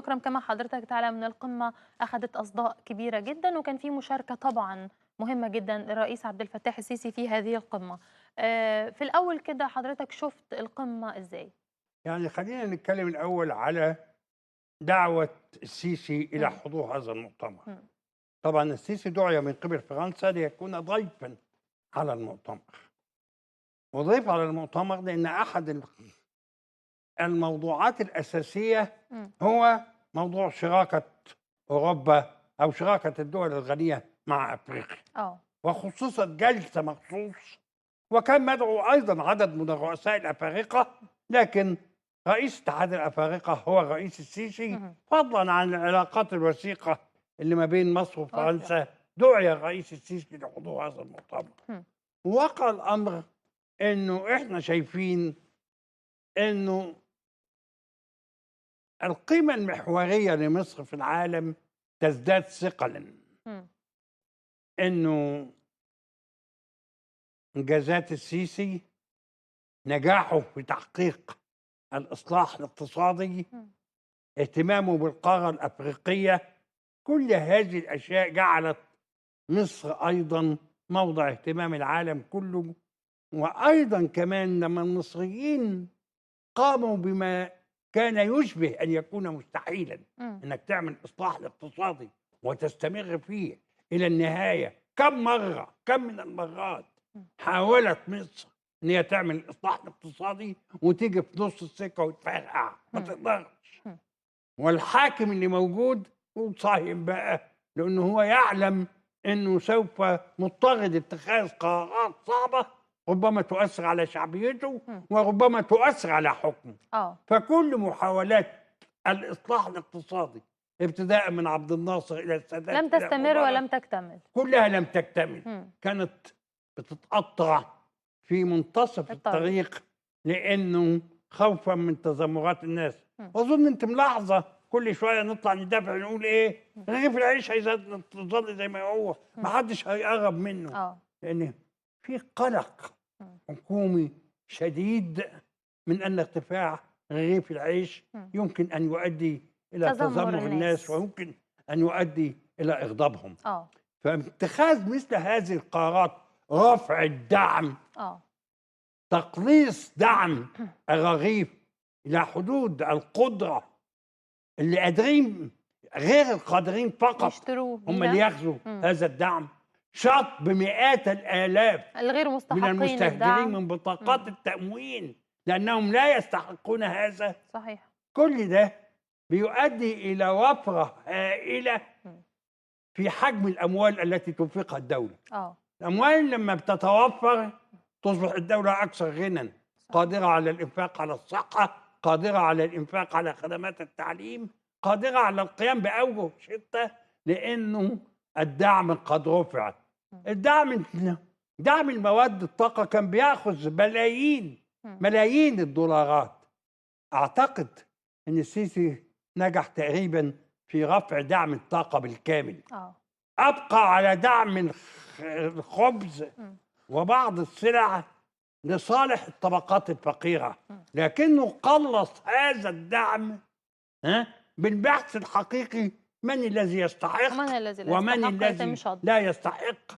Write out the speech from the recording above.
أكرم، كما حضرتك تعلم أن القمة أخذت أصداء كبيرة جدا، وكان في مشاركة طبعا مهمة جدا للرئيس عبد الفتاح السيسي في هذه القمة. في الأول كده حضرتك شفت القمة إزاي؟ يعني خلينا نتكلم الأول على دعوة السيسي إلى مم. حضور هذا المؤتمر. مم. طبعا السيسي دعي من قبل فرنسا ليكون ضيفا على المؤتمر، وضيف على المؤتمر لأن أحد الموضوعات الأساسية مم. هو موضوع شراكة أوروبا أو شراكة الدول الغنية مع أفريقيا، اه. وخصوصا جلسة مخصوص. وكان مدعو أيضا عدد من الرؤساء الأفارقة، لكن رئيس اتحاد الأفارقة هو الرئيس السيسي، مم. فضلا عن العلاقات الوثيقة اللي ما بين مصر وافريقيا. وفرنسا. دعي الرئيس السيسي لحضور هذا المؤتمر. مم. وقع الأمر إنه إحنا شايفين إنه القيمة المحورية لمصر في العالم تزداد ثقلا، مم. إنه إنجازات السيسي، نجاحه في تحقيق الإصلاح الاقتصادي، مم. اهتمامه بالقارة الأفريقية، كل هذه الأشياء جعلت مصر أيضا موضع اهتمام العالم كله. وأيضا كمان لما المصريين قاموا بما كان يشبه أن يكون مستحيلا، مم. أنك تعمل إصلاح اقتصادي وتستمر فيه إلى النهاية. كم من المرات مم. حاولت مصر أن هي تعمل الإصلاح الاقتصادي وتيجي في نص السكة وتفرقع، ما مم. تقدرش. مم. والحاكم اللي موجود هو صايم بقى، لأنه هو يعلم أنه سوف مضطر لاتخاذ قرارات صعبة ربما تؤثر على شعبيته مم. وربما تؤثر على حكمه. اه. فكل محاولات الإصلاح الاقتصادي ابتداء من عبد الناصر إلى السادات لم إلى تستمر مبارك ولم تكتمل. كلها لم تكتمل، مم. كانت بتتقطع في منتصف الطريق. الطريق، لأنه خوفا من تذمرات الناس. مم. وأظن أنت ملاحظة كل شوية نطلع ندافع نقول إيه، رغيف العيش هيظل زي ما هو، ما مم. حدش هيقرب منه، اه. لأن في قلق مم. حكومي شديد من أن ارتفاع رغيف العيش مم. يمكن أن يؤدي إلى تذمر تذمر الناس الناس. ويمكن أن يؤدي إلى إغضابهم. اه. فاتخاذ مثل هذه القرارات، رفع الدعم، اه. تقليص دعم الرغيف إلى حدود القدرة، اللي قادرين، غير القادرين فقط يشتروه هم اللي بيها. ياخذوا مم. هذا الدعم. شط بمئات الآلاف الغير من مستحقين المستهجرين للدعم. من بطاقات مم. التموين لأنهم لا يستحقون هذا. صحيح. كل ده بيؤدي إلى وفرة هائلة مم. في حجم الأموال التي تنفقها الدولة. اه. الأموال لما بتتوفر تصبح الدولة أكثر غنى، صحيح. قادرة على الإنفاق على الصحة، قادرة على الإنفاق على خدمات التعليم، قادرة على القيام بأوجه شتى، لأنه الدعم قد رفع. مم. دعم المواد الطاقة كان بياخذ مم. ملايين الدولارات. أعتقد أن السيسي نجح تقريبا في رفع دعم الطاقة بالكامل، اه. أبقى على دعم الخبز مم. وبعض السلع لصالح الطبقات الفقيرة، مم. لكنه قلص هذا الدعم بالبحث الحقيقي، من الذي يستحق ومن الذي لا ومن يستحق يتم الذي شطب. لا يستحق.